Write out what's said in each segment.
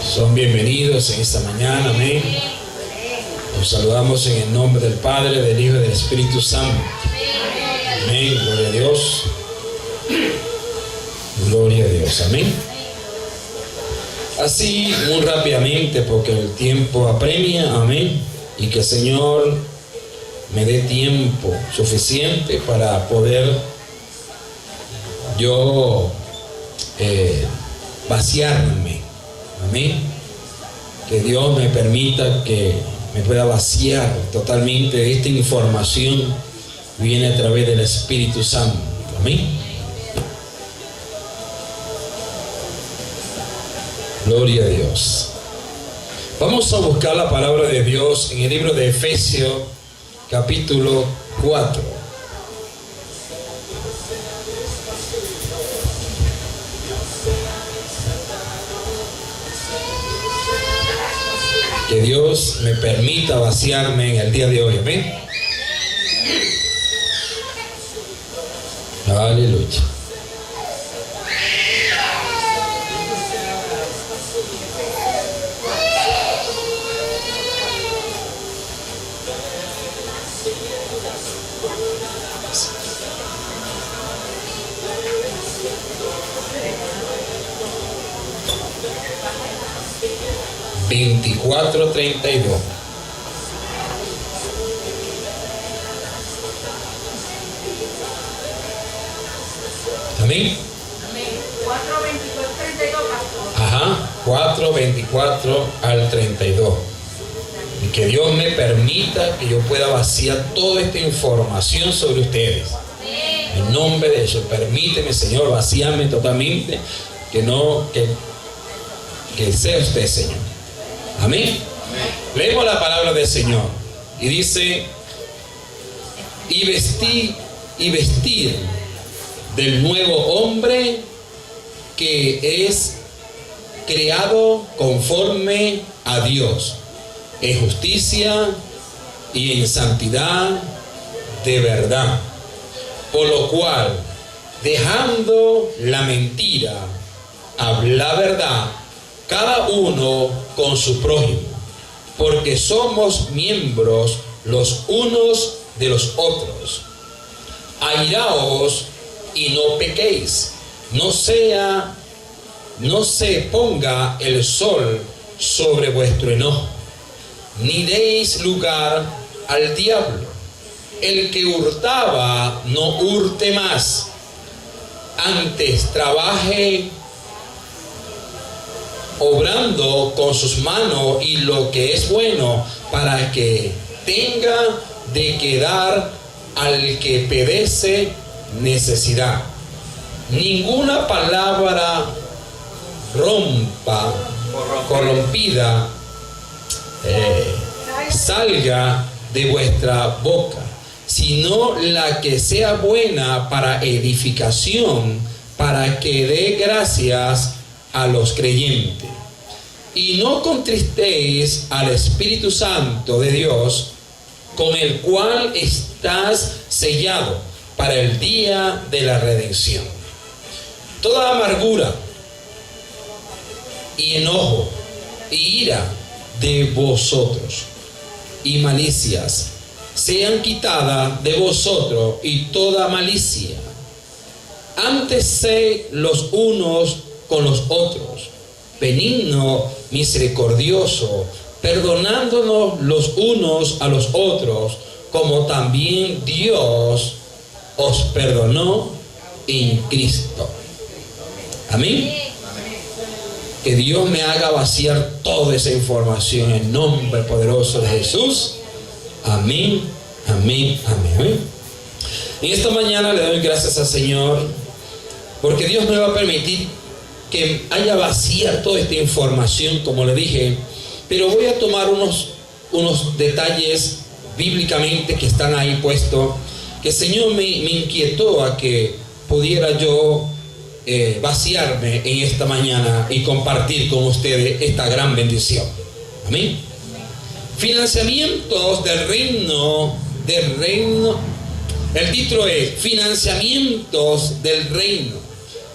Son bienvenidos en esta mañana, amén. Los saludamos en el nombre del Padre, del Hijo y del Espíritu Santo. Amén, gloria a Dios. Gloria a Dios, amén. Así, muy rápidamente, porque el tiempo apremia, amén. Y que el Señor me dé tiempo suficiente para poder yo vaciarme, amén. Que Dios me permita que me pueda vaciar totalmente de esta información que viene a través del Espíritu Santo, amén. Gloria a Dios. Vamos a buscar la palabra de Dios en el libro de Efesios, capítulo 4. Que Dios me permita vaciarme en el día de hoy, amén. Aleluya. (24:32). Amén. 4:22-32, pastor. Ajá, 4:24 al 32. Y que Dios me permita que yo pueda vaciar toda esta información sobre ustedes. En nombre de Jesús, permíteme, Señor, vaciarme totalmente. Que sea usted, Señor. Amén. Leemos la palabra del Señor y dice: y vestir del nuevo hombre que es creado conforme a Dios, en justicia y en santidad de verdad. Por lo cual, dejando la mentira, habla verdad, cada uno con su prójimo, porque somos miembros los unos de los otros. Airaos y no pequéis, no se ponga el sol sobre vuestro enojo, ni deis lugar al diablo. El que hurtaba, no hurte más, antes trabaje obrando con sus manos y lo que es bueno, para que tenga de que dar al que padece necesidad. Ninguna palabra corrompida salga de vuestra boca, sino la que sea buena para edificación, para que dé gracias a los creyentes. Y no contristéis al Espíritu Santo de Dios, con el cual estás sellado para el día de la redención. Toda amargura y enojo y ira de vosotros y malicias sean quitadas de vosotros, y toda malicia. Antes sed los unos con los otros, benigno, misericordioso, perdonándonos los unos a los otros, como también Dios os perdonó en Cristo. Amén. Que Dios me haga vaciar toda esa información en nombre poderoso de Jesús. Amén, amén, amén, amén. En esta mañana le doy gracias al Señor, porque Dios me va a permitir que haya vaciar toda esta información, como le dije, pero voy a tomar unos detalles bíblicamente que están ahí puestos, que el Señor me inquietó a que pudiera yo vaciarme en esta mañana y compartir con ustedes esta gran bendición. Amén. Financiamientos del reino. El título es Financiamientos del reino.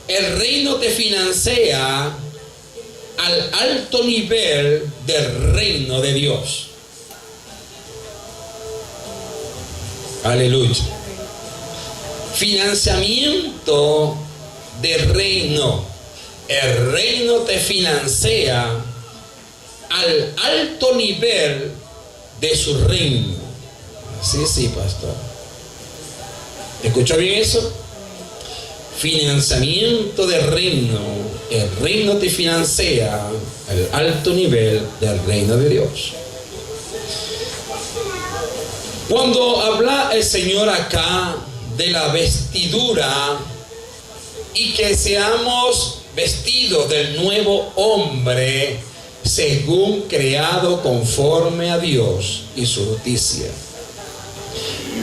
El reino te financia al alto nivel del reino de Dios. Aleluya. Financiamiento de reino. El reino te financia al alto nivel de su reino. Sí, pastor. ¿Escuchó bien eso? Financiamiento de reino. El reino te financia al alto nivel del reino de Dios. Cuando habla el Señor acá de la vestidura y que seamos vestidos del nuevo hombre según creado conforme a Dios y su justicia.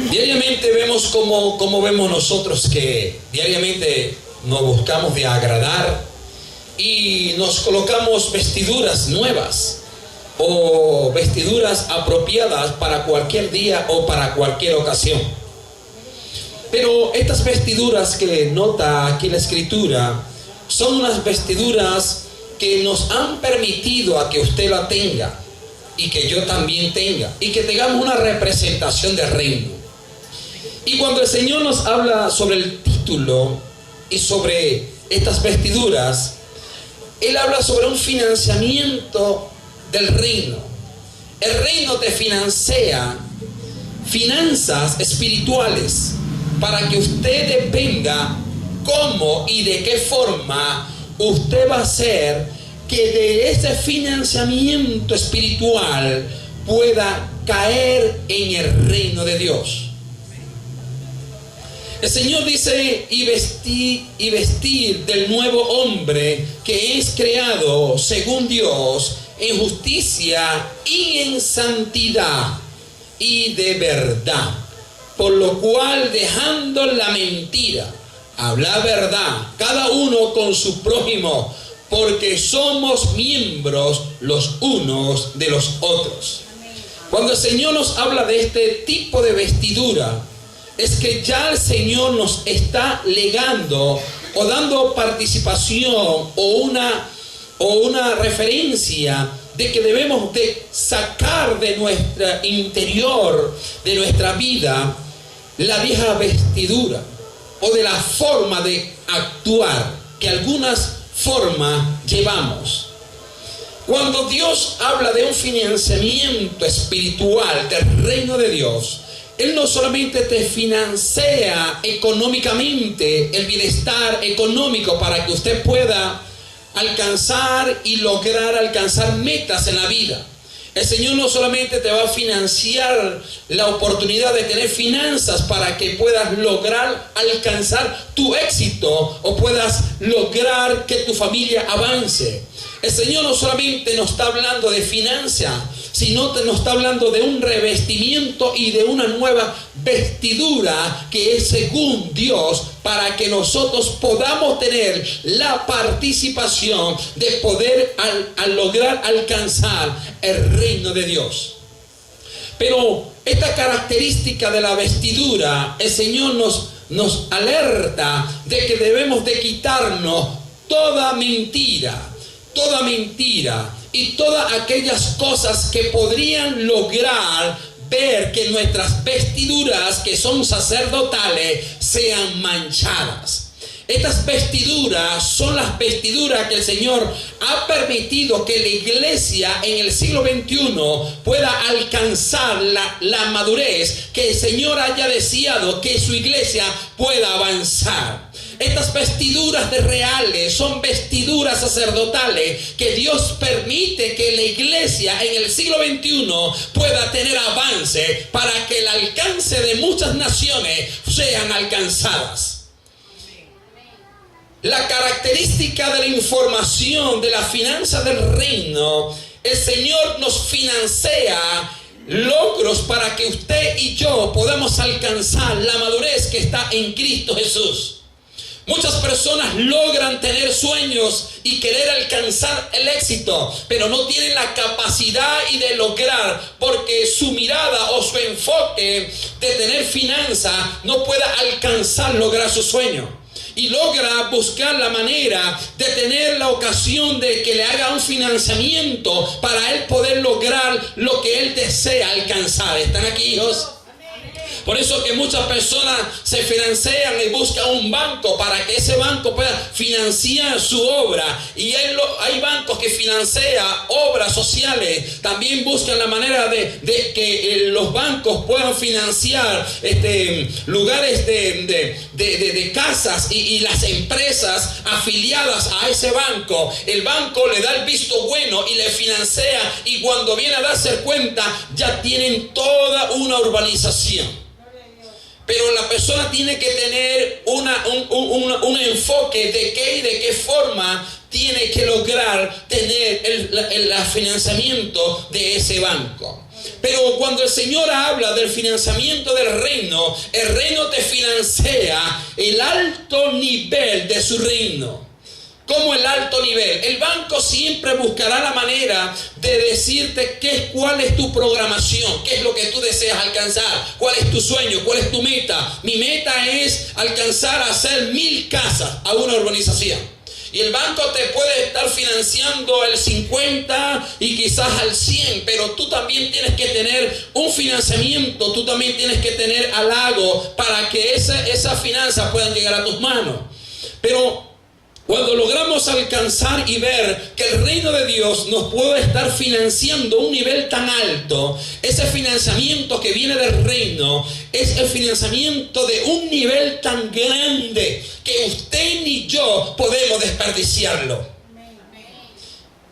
Diariamente vemos como vemos nosotros que diariamente nos buscamos de agradar y nos colocamos vestiduras nuevas o vestiduras apropiadas para cualquier día o para cualquier ocasión. Pero estas vestiduras que nota aquí la Escritura son unas vestiduras que nos han permitido a que usted la tenga y que yo también tenga y que tengamos una representación del reino. Y cuando el Señor nos habla sobre el título y sobre estas vestiduras, Él habla sobre un financiamiento del reino. El reino te financia finanzas espirituales para que usted dependa cómo y de qué forma usted va a hacer que de ese financiamiento espiritual pueda caer en el reino de Dios. El Señor dice y vestir del nuevo hombre que es creado según Dios en justicia y en santidad y de verdad, por lo cual dejando la mentira, habla verdad, cada uno con su prójimo, porque somos miembros los unos de los otros. Cuando el Señor nos habla de este tipo de vestidura, es que ya el Señor nos está legando o dando participación o una referencia de que debemos de sacar de nuestro interior, de nuestra vida, la vieja vestidura o de la forma de actuar que algunas formas llevamos. Cuando Dios habla de un financiamiento espiritual del reino de Dios, Él no solamente te financia económicamente el bienestar económico para que usted pueda alcanzar y lograr alcanzar metas en la vida. El Señor no solamente te va a financiar la oportunidad de tener finanzas para que puedas lograr alcanzar tu éxito o puedas lograr que tu familia avance. El Señor no solamente nos está hablando de finanzas, sino que nos está hablando de un revestimiento y de una nueva vestidura que es según Dios, para que nosotros podamos tener la participación de poder lograr alcanzar el reino de Dios. Pero esta característica de la vestidura, el Señor nos alerta de que debemos de quitarnos toda mentira y todas aquellas cosas que podrían lograr ver que nuestras vestiduras, que son sacerdotales, sean manchadas. Estas vestiduras son las vestiduras que el Señor ha permitido que la iglesia en el siglo XXI pueda alcanzar la madurez, que el Señor haya deseado que su iglesia pueda avanzar. Estas vestiduras de reales son vestiduras sacerdotales que Dios permite que la iglesia en el siglo XXI pueda tener avance para que el alcance de muchas naciones sean alcanzadas. La característica de la información de la finanza del reino, el Señor nos financia logros para que usted y yo podamos alcanzar la madurez que está en Cristo Jesús. Muchas personas logran tener sueños y querer alcanzar el éxito, pero no tienen la capacidad y de lograr, porque su mirada o su enfoque de tener finanza no pueda alcanzar, lograr su sueño. y logra buscar la manera de tener la ocasión de que le haga un financiamiento para él poder lograr lo que él desea alcanzar. ¿Están aquí, hijos? Por eso que muchas personas se financian y buscan un banco para que ese banco pueda financiar su obra. Y hay bancos que financian obras sociales. También buscan la manera de que los bancos puedan financiar lugares de casas y las empresas afiliadas a ese banco. El banco le da el visto bueno y le financia, y cuando viene a darse cuenta ya tienen toda una urbanización. Pero la persona tiene que tener un enfoque de qué y de qué forma tiene que lograr tener el financiamiento de ese banco. Pero cuando el Señor habla del financiamiento del reino, el reino te financia el alto nivel de su reino. Como el alto nivel. El banco siempre buscará la manera de decirte cuál es tu programación, qué es lo que tú deseas alcanzar, cuál es tu sueño, cuál es tu meta. Mi meta es alcanzar a hacer 1000 casas a una urbanización. Y el banco te puede estar financiando el 50 y quizás al 100, pero tú también tienes que tener un financiamiento, tú también tienes que tener halago para que esas finanzas puedan llegar a tus manos. Pero cuando logramos alcanzar y ver que el reino de Dios nos puede estar financiando un nivel tan alto, ese financiamiento que viene del reino es el financiamiento de un nivel tan grande que usted ni yo podemos desperdiciarlo.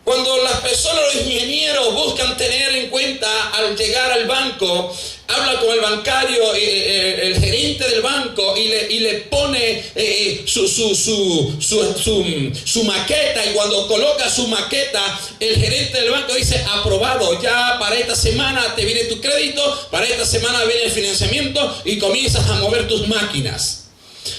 Cuando las personas, los ingenieros, buscan tener en cuenta al llegar al banco, habla con el bancario, el gerente del banco, y le pone su maqueta, y cuando coloca su maqueta, el gerente del banco dice: aprobado, ya para esta semana te viene tu crédito, para esta semana viene el financiamiento, y comienzas a mover tus máquinas.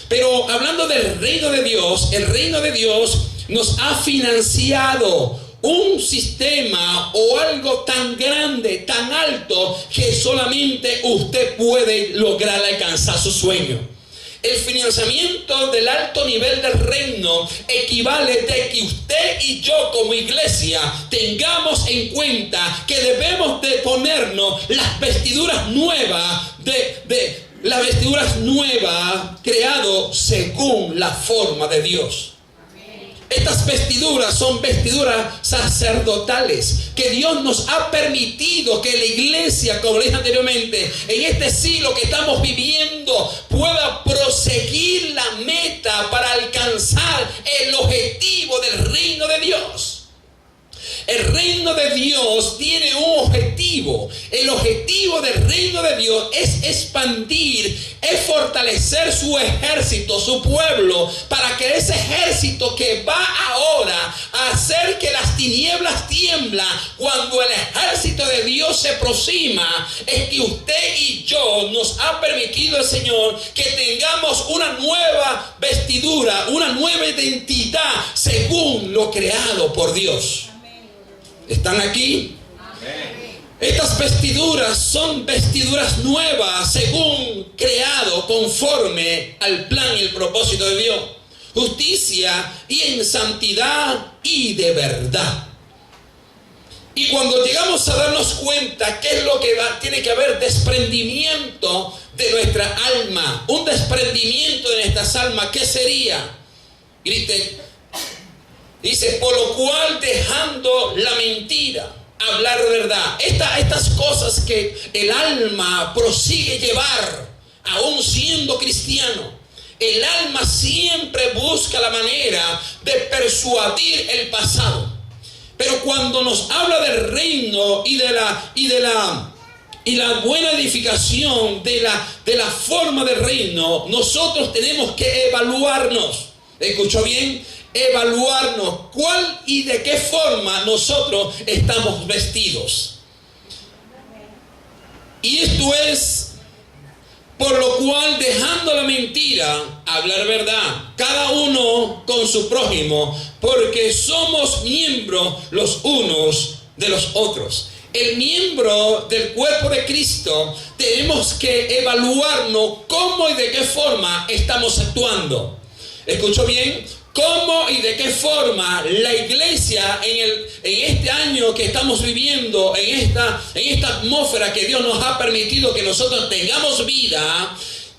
Pero hablando del reino de Dios, el reino de Dios nos ha financiado un sistema o algo tan grande, tan alto, que solamente usted puede lograr alcanzar su sueño. El financiamiento del alto nivel del reino equivale de que usted y yo como iglesia tengamos en cuenta que debemos de ponernos las vestiduras nuevas las vestiduras nuevas creado según la forma de Dios. Estas vestiduras son vestiduras sacerdotales que Dios nos ha permitido que la iglesia, como le dije anteriormente, en este siglo que estamos viviendo, pueda proseguir la meta para alcanzar el objetivo del reino de Dios. El reino de Dios tiene un objetivo. El objetivo del reino de Dios es expandir, es fortalecer su ejército, su pueblo, para que ese ejército que va ahora a hacer que las tinieblas tiemblan, cuando el ejército de Dios se aproxima, es que usted y yo nos ha permitido el Señor que tengamos una nueva vestidura, una nueva identidad según lo creado por Dios. ¿Están aquí? Amén. Estas vestiduras son vestiduras nuevas según creado conforme al plan y el propósito de Dios. Justicia y en santidad y de verdad. Y cuando llegamos a darnos cuenta qué es lo que tiene que haber desprendimiento de nuestra alma, un desprendimiento de nuestras almas, ¿qué sería? Grite. Dice: por lo cual, dejando la mentira, hablar verdad. Estas cosas que el alma prosigue llevar, aún siendo cristiano. El alma siempre busca la manera de persuadir el pasado. Pero cuando nos habla del reino y la buena edificación de la forma del reino, nosotros tenemos que evaluarnos. ¿Escuchó bien? Evaluarnos cuál y de qué forma nosotros estamos vestidos. Y esto es: por lo cual, dejando la mentira, hablar verdad, cada uno con su prójimo, porque somos miembros los unos de los otros. El miembro del cuerpo de Cristo tenemos que evaluarnos cómo y de qué forma estamos actuando. ¿Escuchó bien? ¿Cómo y de qué forma la iglesia en este año que estamos viviendo, en esta atmósfera que Dios nos ha permitido que nosotros tengamos vida,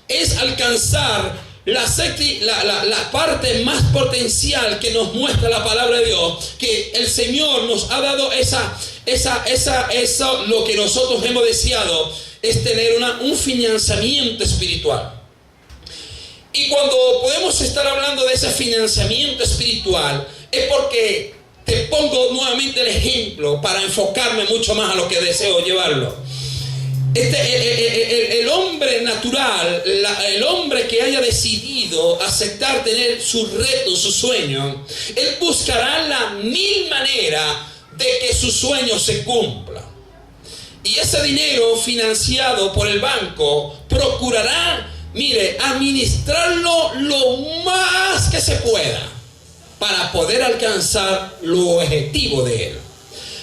es alcanzar la parte más potencial que nos muestra la palabra de Dios, que el Señor nos ha dado eso, lo que nosotros hemos deseado, es tener un financiamiento espiritual. Y cuando podemos estar hablando de ese financiamiento espiritual, es porque te pongo nuevamente el ejemplo para enfocarme mucho más a lo que deseo llevarlo. El hombre natural, el hombre que haya decidido aceptar tener su reto, su sueño, él buscará la mil maneras de que su sueño se cumpla. Y ese dinero financiado por el banco procurará, mire, administrarlo lo más que se pueda para poder alcanzar lo objetivo de él.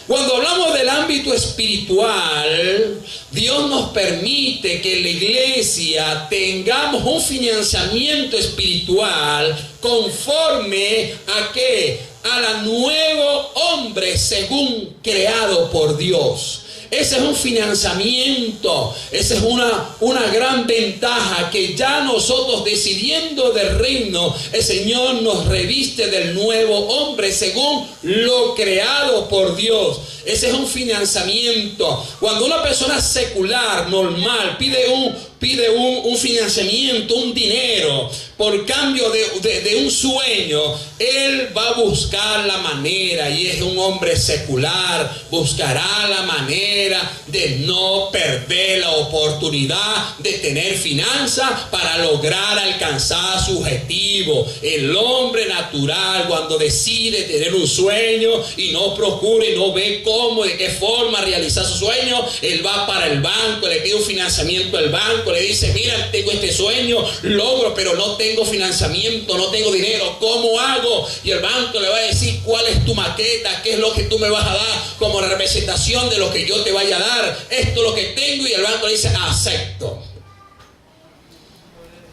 Cuando hablamos del ámbito espiritual, Dios nos permite que en la iglesia tengamos un financiamiento espiritual conforme a ¿qué? A la nuevo hombre según creado por Dios. Ese es un financiamiento, esa es una gran ventaja, que ya nosotros decidiendo del reino, el Señor nos reviste del nuevo hombre según lo creado por Dios. Ese es un financiamiento. Cuando una persona secular, normal, pide un financiamiento, un dinero, por cambio de un sueño, él va a buscar la manera, y es un hombre secular, buscará la manera de no perder la oportunidad de tener finanzas para lograr alcanzar su objetivo. El hombre natural, cuando decide tener un sueño y no procura y no ve cómo, de qué forma realizar su sueño, él va para el banco, le pide un financiamiento al banco, le dice: mira, tengo este sueño, logro, pero no tengo financiamiento, no tengo dinero, ¿cómo hago? Y el banco le va a decir: ¿cuál es tu maqueta? ¿Qué es lo que tú me vas a dar como representación de lo que yo te vaya a dar? Esto es lo que tengo. Y el banco le dice: acepto.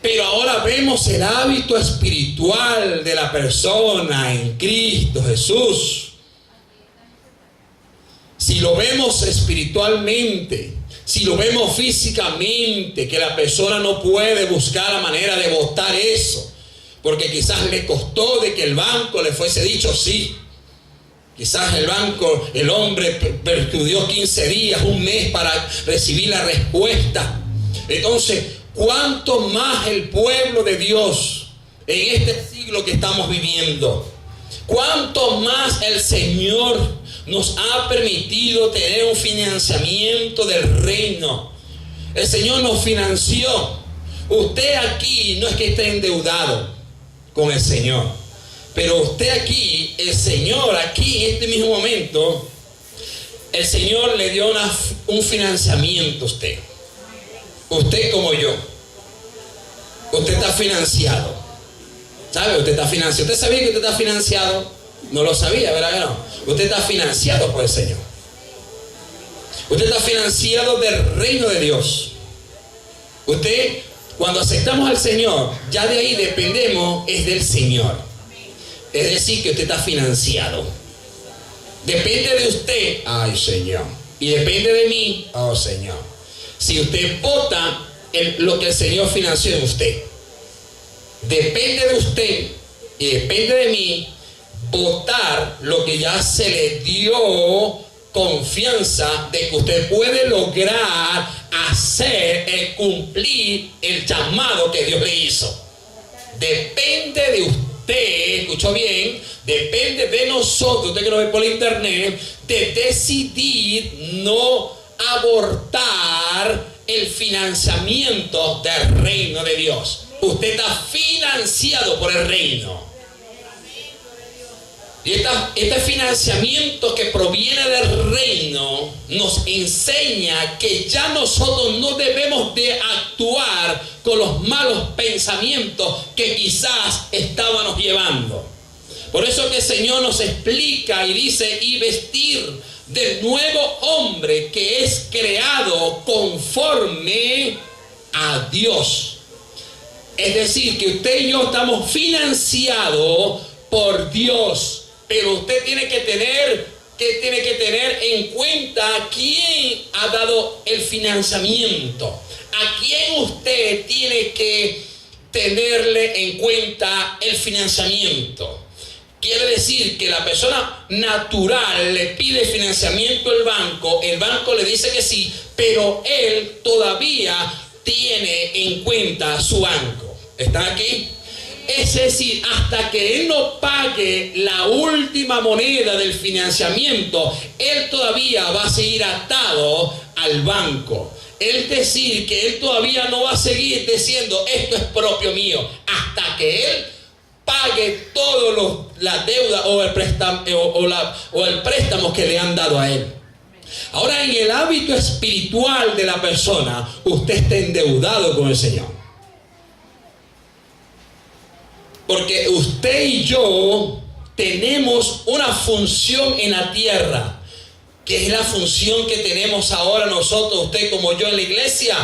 Pero ahora vemos el hábito espiritual de la persona en Cristo Jesús. Si lo vemos espiritualmente, si lo vemos físicamente, que la persona no puede buscar la manera de botar eso, porque quizás le costó de que el banco le fuese dicho sí. Quizás el hombre estudió 15 días, un mes para recibir la respuesta. Entonces, ¿cuánto más el pueblo de Dios en este siglo que estamos viviendo? ¿Cuánto más el Señor nos ha permitido tener un financiamiento del reino? El Señor nos financió. Usted aquí no es que esté endeudado con el Señor, pero usted aquí, el Señor aquí en este mismo momento, el Señor le dio un financiamiento a usted. Usted como yo, usted está financiado. ¿Sabe? Usted está financiado. ¿Usted sabía que usted está financiado? No lo sabía, ¿verdad que no? Usted está financiado por el Señor. Usted está financiado del reino de Dios. Usted, cuando aceptamos al Señor, ya de ahí dependemos, es del Señor. Es decir, que usted está financiado. Depende de usted, ay Señor. Y depende de mí, oh Señor. Si usted vota lo que el Señor financió en usted, depende de usted y depende de mí votar lo que ya se le dio confianza de que usted puede lograr hacer, cumplir el llamado que Dios le hizo. Depende de usted, escuchó bien, depende de nosotros, usted que lo ve por internet, de decidir no abortar el financiamiento del reino de Dios. Usted está financiado por el reino. Y este financiamiento que proviene del reino nos enseña que ya nosotros no debemos de actuar con los malos pensamientos que quizás estábamos llevando. Por eso que el Señor nos explica y dice: y vestir del nuevo hombre que es creado conforme a Dios. Es decir, que usted y yo estamos financiados por Dios. Pero usted tiene que tener en cuenta quién ha dado el financiamiento. A quién usted tiene que tenerle en cuenta el financiamiento. Quiere decir que la persona natural le pide financiamiento al banco, el banco le dice que sí, pero él todavía tiene en cuenta su banco. ¿Están aquí? Es decir, hasta que él no pague la última moneda del financiamiento, él todavía va a seguir atado al banco. Es decir, que él todavía no va a seguir diciendo esto es propio mío, hasta que él pague todas las deudas o el préstamo que le han dado a él. Ahora, en el hábito espiritual de la persona, usted está endeudado con el Señor. Porque usted y yo tenemos una función en la tierra, que es la función que tenemos ahora nosotros, usted como yo en la iglesia,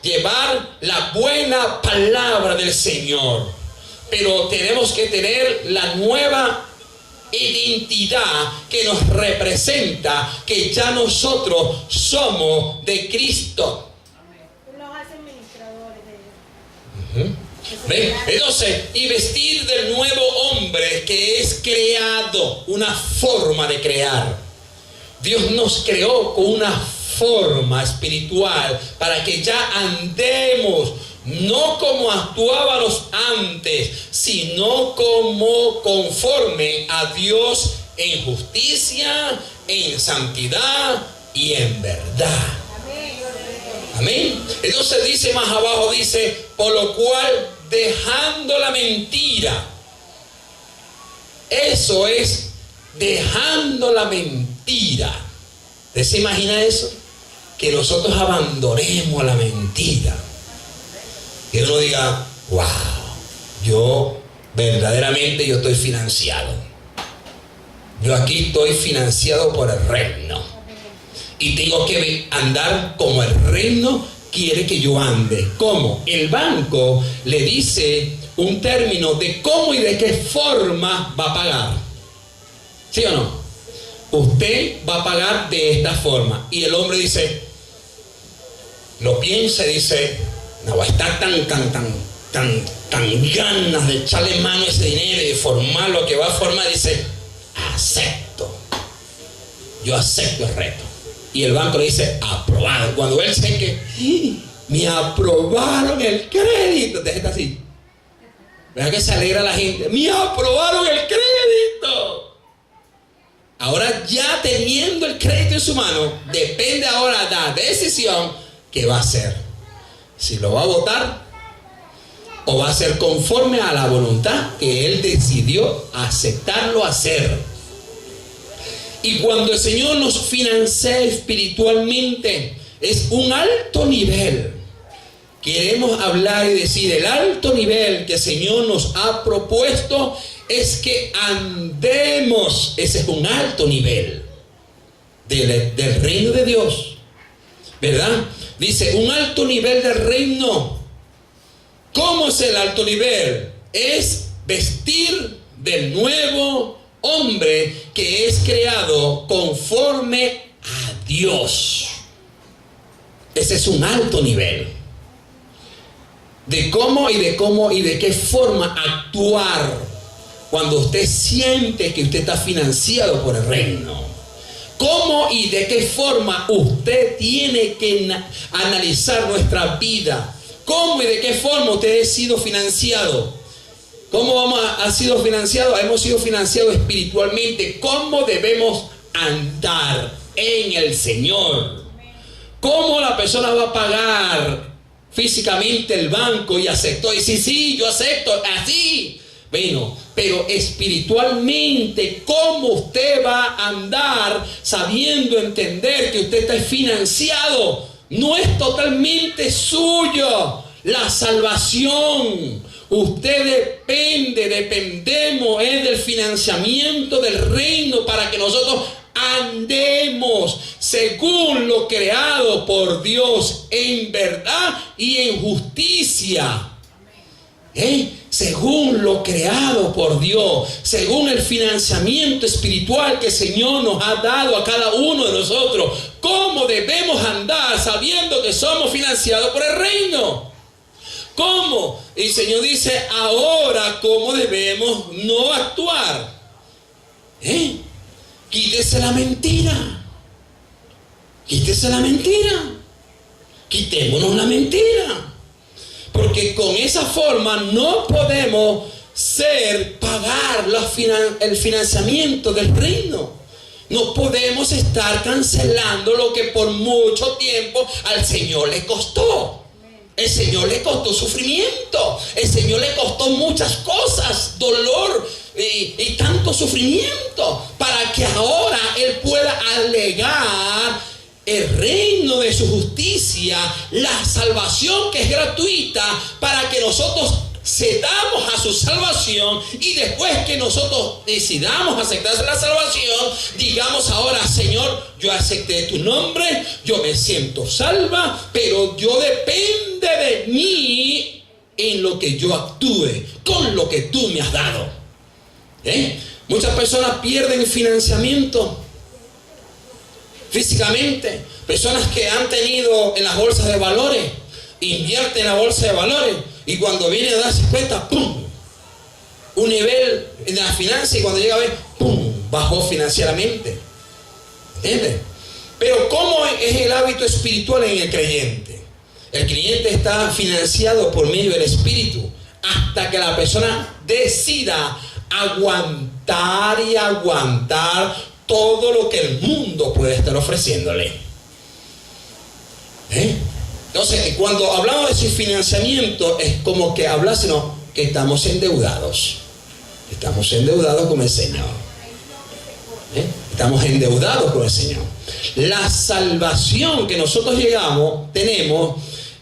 llevar la buena palabra del Señor. Pero tenemos que tener la nueva identidad que nos representa, que ya nosotros somos de Cristo. Nos hacen ministradores de Dios. Entonces, y vestir del nuevo hombre que es creado, una forma de crear. Dios nos creó con una forma espiritual para que ya andemos no como actuábamos antes, sino como conforme a Dios en justicia, en santidad y en verdad. Amén. Entonces dice más abajo, dice, por lo cual dejando la mentira. Eso es, dejando la mentira. ¿Usted se imagina eso? Que nosotros abandonemos la mentira. Que uno diga, wow, yo verdaderamente yo estoy financiado. Yo aquí estoy financiado por el reino. Y tengo que andar como el reino quiere que yo ande. ¿Cómo? El banco le dice un término de cómo y de qué forma va a pagar. ¿Sí o no? Usted va a pagar de esta forma. Y el hombre dice, lo piensa y dice, no va a estar tan ganas de echarle mano a ese dinero y de formar lo que va a formar. Dice, acepto. Yo acepto el reto. Y el banco le dice, aprobado. Cuando él sé que me aprobaron el crédito, te está así. ¿Verdad que se alegra la gente? Me aprobaron el crédito. Ahora ya teniendo el crédito en su mano, depende ahora de la decisión que va a hacer. Si lo va a votar o va a ser conforme a la voluntad que él decidió aceptarlo hacer. Y cuando el Señor nos financia espiritualmente, es un alto nivel. Queremos hablar y decir, el alto nivel que el Señor nos ha propuesto es que andemos. Ese es un alto nivel del reino de Dios, ¿verdad? Dice, un alto nivel del reino. ¿Cómo es el alto nivel? Es vestir del nuevo hombre que es creado conforme a Dios. Ese es un alto nivel. De cómo y de qué forma actuar cuando usted siente que usted está financiado por el reino. ¿Cómo y de qué forma usted tiene que analizar nuestra vida? ¿Cómo y de qué forma usted ha sido financiado? ¿Cómo ha sido financiado? Hemos sido financiados espiritualmente. ¿Cómo debemos andar en el Señor? ¿Cómo la persona va a pagar físicamente el banco y aceptó? Y sí, yo acepto, así. Bueno, pero espiritualmente, ¿cómo usted va a andar sabiendo entender que usted está financiado? No es totalmente suyo la salvación. Usted dependemos del financiamiento del reino para que nosotros andemos según lo creado por Dios en verdad y en justicia. según lo creado por Dios, según el financiamiento espiritual que el Señor nos ha dado a cada uno de nosotros. ¿Cómo debemos andar sabiendo que somos financiados por el reino? ¿Cómo? El Señor dice ahora cómo debemos no actuar. Quítese la mentira. Quítese la mentira. Quitémonos la mentira. Porque con esa forma no podemos pagar el financiamiento del reino. No podemos estar cancelando lo que por mucho tiempo al Señor le costó. El Señor le costó sufrimiento. El Señor le costó muchas cosas, dolor y tanto sufrimiento, para que ahora Él pueda alegar el reino de su justicia, la salvación que es gratuita, para que nosotros cedamos a su salvación, y después que nosotros decidamos aceptar la salvación, digamos ahora: Señor, yo acepté tu nombre, yo me siento salva, pero yo depende de mí en lo que yo actúe con lo que tú me has dado. Muchas personas pierden financiamiento físicamente. Personas que han tenido en las bolsas de valores, invierten en la bolsa de valores, y cuando viene a darse cuenta, ¡pum!, un nivel en la finanza, y cuando llega a ver, ¡pum!, bajó financieramente. ¿Entiendes? Pero ¿cómo es el hábito espiritual en el creyente? El creyente está financiado por medio del Espíritu, hasta que la persona decida aguantar y aguantar todo lo que el mundo puede estar ofreciéndole. Entonces, cuando hablamos de su financiamiento, es como que hablásemos que estamos endeudados. Estamos endeudados con el Señor. Estamos endeudados con el Señor. La salvación que nosotros tenemos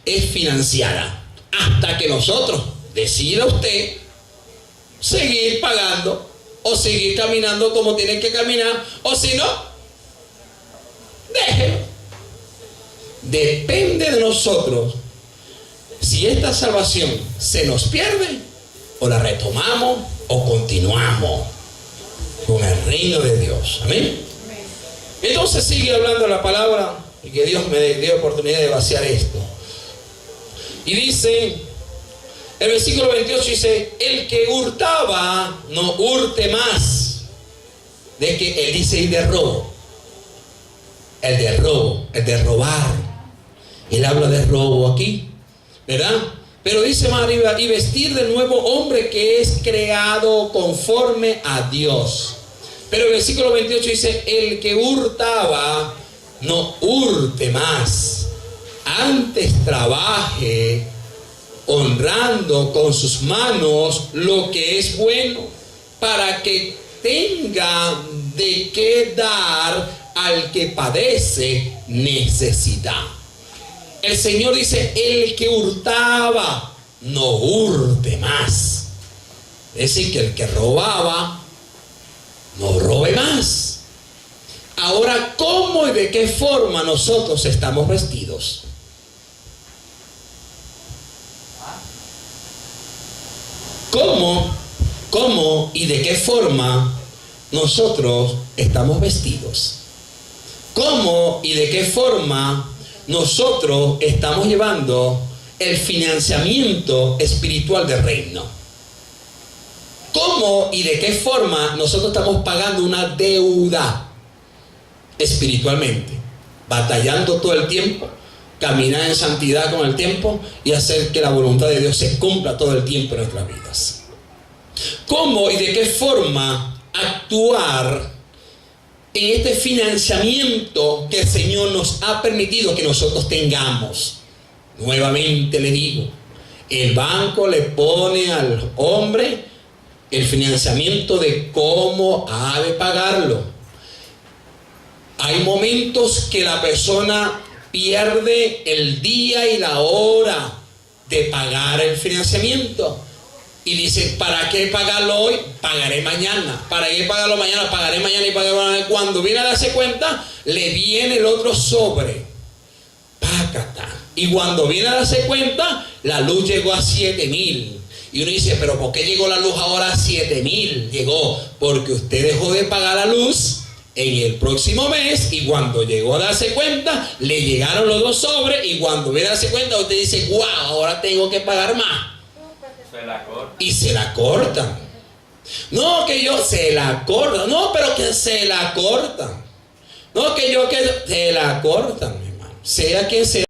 es financiada, hasta que nosotros, decida usted seguir pagando o seguir caminando como tiene que caminar, o si no, déjelo. Depende de nosotros si esta salvación se nos pierde, o la retomamos, o continuamos con el reino de Dios. Amén. Entonces sigue hablando la palabra, y que Dios me dé oportunidad de vaciar esto. Y dice, el versículo 28 dice: el que hurtaba, no hurte más. De que él dice el de robo. El de robar. Él habla de robo aquí, ¿verdad? Pero dice más arriba: y vestir del nuevo hombre que es creado conforme a Dios. Pero el versículo 28 dice: el que hurtaba, no hurte más. Antes trabaje, honrando con sus manos lo que es bueno, para que tenga de qué dar al que padece necesidad. El Señor dice: el que hurtaba, no hurte más. Es decir, que el que robaba, no robe más. Ahora, ¿cómo y de qué forma nosotros estamos vestidos? ¿Cómo y de qué forma nosotros estamos vestidos? ¿Cómo y de qué forma nosotros estamos llevando el financiamiento espiritual del reino? ¿Cómo y de qué forma nosotros estamos pagando una deuda espiritualmente? Batallando todo el tiempo, caminar en santidad con el tiempo y hacer que la voluntad de Dios se cumpla todo el tiempo en nuestras vidas. ¿Cómo y de qué forma actuar en este financiamiento que el Señor nos ha permitido que nosotros tengamos? Nuevamente le digo, el banco le pone al hombre el financiamiento de cómo ha de pagarlo. Hay momentos que la persona pierde el día y la hora de pagar el financiamiento. Y dice: ¿para qué pagarlo hoy? Pagaré mañana. ¿Para qué pagarlo mañana? Pagaré mañana y pagaré mañana. Cuando viene a darse cuenta, le viene el otro sobre. Pácata. Y cuando viene a darse cuenta, la luz llegó a 7,000. Y uno dice, pero ¿por qué llegó la luz ahora a 7.000? Llegó porque usted dejó de pagar la luz en el próximo mes, y cuando llegó a darse cuenta, le llegaron los 2 sobres, y cuando viene a darse cuenta, usted dice, wow, ahora tengo que pagar más. Se la corta. Y se la cortan. No, que yo se la cortan. No, pero que se la cortan. No, que yo que se la cortan, mi hermano. Sea quien sea.